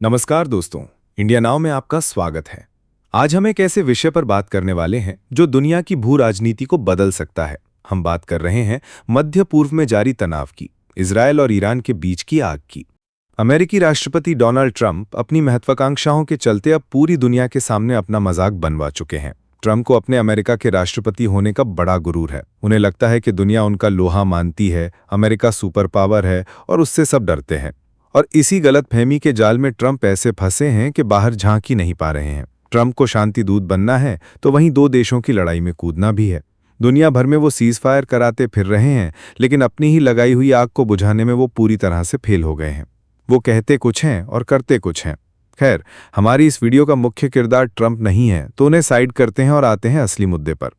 नमस्कार दोस्तों, India now में आपका स्वागत है। आज हम एक ऐसे विषय पर बात करने वाले हैं जो दुनिया की भू राजनीति को बदल सकता है। हम बात कर रहे हैं मध्य पूर्व में जारी तनाव की, इजरायल और ईरान के बीच की आग की। अमेरिकी राष्ट्रपति डोनाल्ड ट्रंप अपनी महत्वाकांक्षाओं के चलते अब पूरी दुनिया के सामने अपना मजाक बनवा चुके हैं। ट्रंप को अपने अमेरिका के राष्ट्रपति होने का बड़ा गुरूर है। उन्हें लगता है कि दुनिया उनका लोहा मानती है, अमेरिका सुपर पावर है और उससे सब डरते हैं। और इसी गलतफहमी के जाल में ट्रंप ऐसे फंसे हैं कि बाहर झांक ही नहीं पा रहे हैं। ट्रंप को शांति दूत बनना है तो वहीं दो देशों की लड़ाई में कूदना भी है। दुनिया भर में वो सीज फायर कराते फिर रहे हैं, लेकिन अपनी ही लगाई हुई आग को बुझाने में वो पूरी तरह से फेल हो गए हैं। वो कहते कुछ हैं और करते कुछ हैं। खैर, हमारी इस वीडियो का मुख्य किरदार ट्रंप नहीं है, तो उन्हें साइड करते हैं और आते हैं असली मुद्दे पर।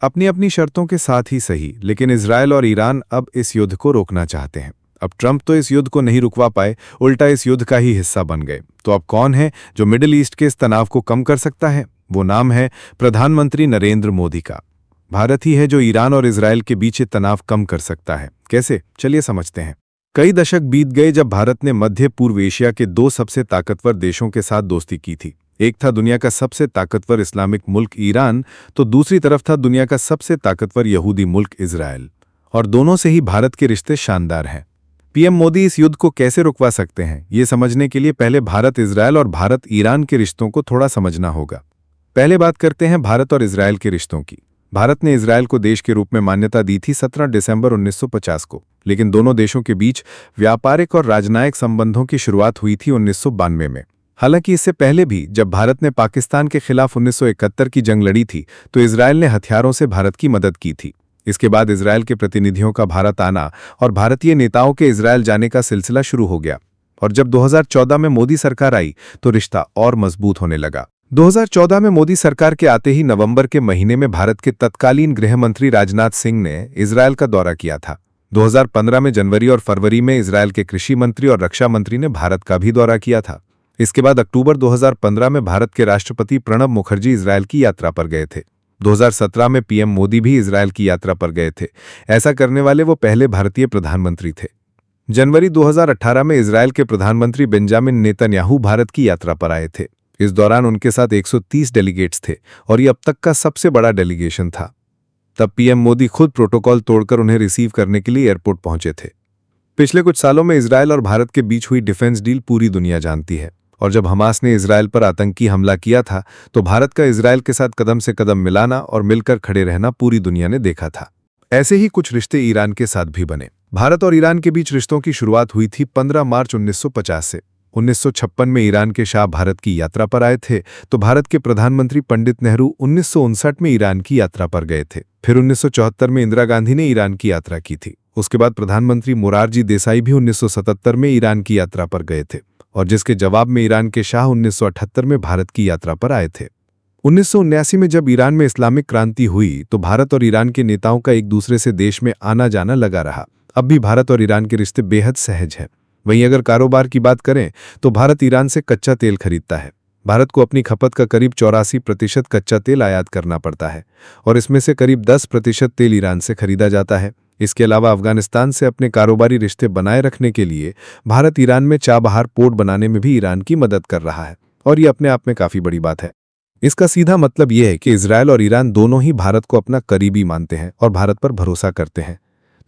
अपनी अपनी शर्तों के साथ ही सही, लेकिन इजरायल और ईरान अब इस युद्ध को रोकना चाहते हैं। अब ट्रंप तो इस युद्ध को नहीं रुकवा पाए, उल्टा इस युद्ध का ही हिस्सा बन गए। तो अब कौन है जो मिडिल ईस्ट के इस तनाव को कम कर सकता है? वो नाम है प्रधानमंत्री नरेंद्र मोदी का। भारत ही है जो ईरान और इजरायल के बीच तनाव कम कर सकता है। कैसे? चलिए समझते हैं। कई दशक बीत गए जब भारत ने मध्य पूर्व एशिया के दो सबसे ताकतवर देशों के साथ दोस्ती की थी। एक था दुनिया का सबसे ताकतवर इस्लामिक मुल्क ईरान, तो दूसरी तरफ था दुनिया का सबसे ताकतवर यहूदी मुल्क इजरायल। और दोनों से ही भारत के रिश्ते शानदार हैं। पीएम मोदी इस युद्ध को कैसे रुकवा सकते हैं, ये समझने के लिए पहले भारत इजरायल और भारत ईरान के रिश्तों को थोड़ा समझना होगा। पहले बात करते हैं भारत और इजरायल के रिश्तों की। भारत ने इजरायल को देश के रूप में मान्यता दी थी 17 दिसंबर 1950 को, लेकिन दोनों देशों के बीच व्यापारिक और राजनयिक संबंधों की शुरुआत हुई थी 1992 में। हालांकि इससे पहले भी जब भारत ने पाकिस्तान के खिलाफ 1971 की जंग लड़ी थी, तो इजरायल ने हथियारों से भारत की मदद की थी। इसके बाद इजरायल के प्रतिनिधियों का भारत आना और भारतीय नेताओं के इजरायल जाने का सिलसिला शुरू हो गया। और जब 2014 में मोदी सरकार आई तो रिश्ता और मजबूत होने लगा। 2014 में मोदी सरकार के आते ही नवंबर के महीने में भारत के तत्कालीन गृह मंत्री राजनाथ सिंह ने इजरायल का दौरा किया था। 2015 में जनवरी और फरवरी में इजरायल के कृषि मंत्री और रक्षा मंत्री ने भारत का भी दौरा किया था। इसके बाद अक्टूबर 2015 में भारत के राष्ट्रपति प्रणब मुखर्जी इजरायल की यात्रा पर गए थे। 2017 में पीएम मोदी भी इजरायल की यात्रा पर गए थे। ऐसा करने वाले वो पहले भारतीय प्रधानमंत्री थे। जनवरी 2018 में इजरायल के प्रधानमंत्री बेंजामिन नेतन्याहू भारत की यात्रा पर आए थे। इस दौरान उनके साथ 130 डेलीगेट्स थे और ये अब तक का सबसे बड़ा डेलीगेशन था। तब पीएम मोदी खुद प्रोटोकॉल तोड़कर उन्हें रिसीव करने के लिए एयरपोर्ट पहुंचे थे। पिछले कुछ सालों में इजरायल और भारत के बीच हुई डिफेंस डील पूरी दुनिया जानती है। और जब हमास ने इजरायल पर आतंकी हमला किया था, तो भारत का इजरायल के साथ कदम से कदम मिलाना और मिलकर खड़े रहना पूरी दुनिया ने देखा था। ऐसे ही कुछ रिश्ते ईरान के साथ भी बने। भारत और ईरान के बीच रिश्तों की शुरुआत हुई थी 15 मार्च 1950 से। 1956 में ईरान के शाह भारत की यात्रा पर आए थे, तो भारत के प्रधानमंत्री पंडित नेहरू 1959 में ईरान की यात्रा पर गए थे। फिर 1974 में इंदिरा गांधी ने ईरान की यात्रा की थी। उसके बाद प्रधानमंत्री मोरारजी देसाई भी 1977 में ईरान की यात्रा पर गए थे, और जिसके जवाब में ईरान के शाह 1978 में भारत की यात्रा पर आए थे। 1979 में जब ईरान में इस्लामिक क्रांति हुई, तो भारत और ईरान के नेताओं का एक दूसरे से देश में आना जाना लगा रहा। अब भी भारत और ईरान के रिश्ते बेहद सहज हैं। वहीं अगर कारोबार की बात करें तो भारत ईरान से कच्चा तेल खरीदता है। भारत को अपनी खपत का करीब 84% कच्चा तेल आयात करना पड़ता है, और इसमें से करीब 10% तेल ईरान से खरीदा जाता है। इसके अलावा अफगानिस्तान से अपने कारोबारी रिश्ते बनाए रखने के लिए भारत ईरान में चाबहार पोर्ट बनाने में भी ईरान की मदद कर रहा है, और ये अपने आप में काफी बड़ी बात है। इसका सीधा मतलब यह है कि इजरायल और ईरान दोनों ही भारत को अपना करीबी मानते हैं और भारत पर भरोसा करते हैं।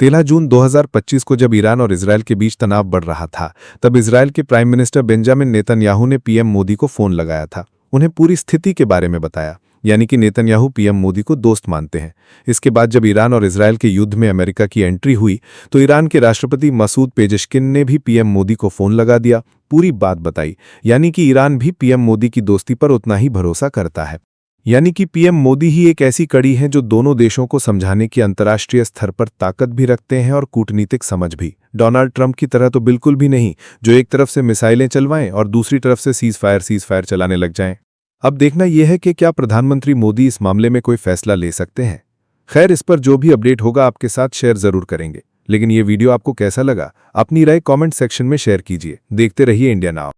13 जून 2025 को जब ईरान और इजरायल के बीच तनाव बढ़ रहा था, तब इजरायल के प्राइम मिनिस्टर बेंजामिन नेतन्याहू ने पीएम मोदी को फोन लगाया था। उन्हें पूरी स्थिति के बारे में बताया, यानी कि नेतन्याहू पीएम मोदी को दोस्त मानते हैं। इसके बाद जब ईरान और इजरायल के युद्ध में अमेरिका की एंट्री हुई, तो ईरान के राष्ट्रपति मसूद पेजेश्किन ने भी पीएम मोदी को फोन लगा दिया, पूरी बात बताई। यानी कि ईरान भी पीएम मोदी की दोस्ती पर उतना ही भरोसा करता है। यानी कि पीएम मोदी ही एक ऐसी कड़ी है जो दोनों देशों को समझाने की अंतर्राष्ट्रीय स्तर पर ताकत भी रखते हैं और कूटनीतिक समझ भी। डोनाल्ड ट्रंप की तरह तो बिल्कुल भी नहीं, जो एक तरफ से मिसाइलें चलवाएं और दूसरी तरफ से सीज फायर चलाने लग जाएं। अब देखना यह है कि क्या प्रधानमंत्री मोदी इस मामले में कोई फैसला ले सकते हैं। खैर, इस पर जो भी अपडेट होगा आपके साथ शेयर जरूर करेंगे। लेकिन ये वीडियो आपको कैसा लगा, अपनी राय कमेंट सेक्शन में शेयर कीजिए। देखते रहिए इंडिया नाउ।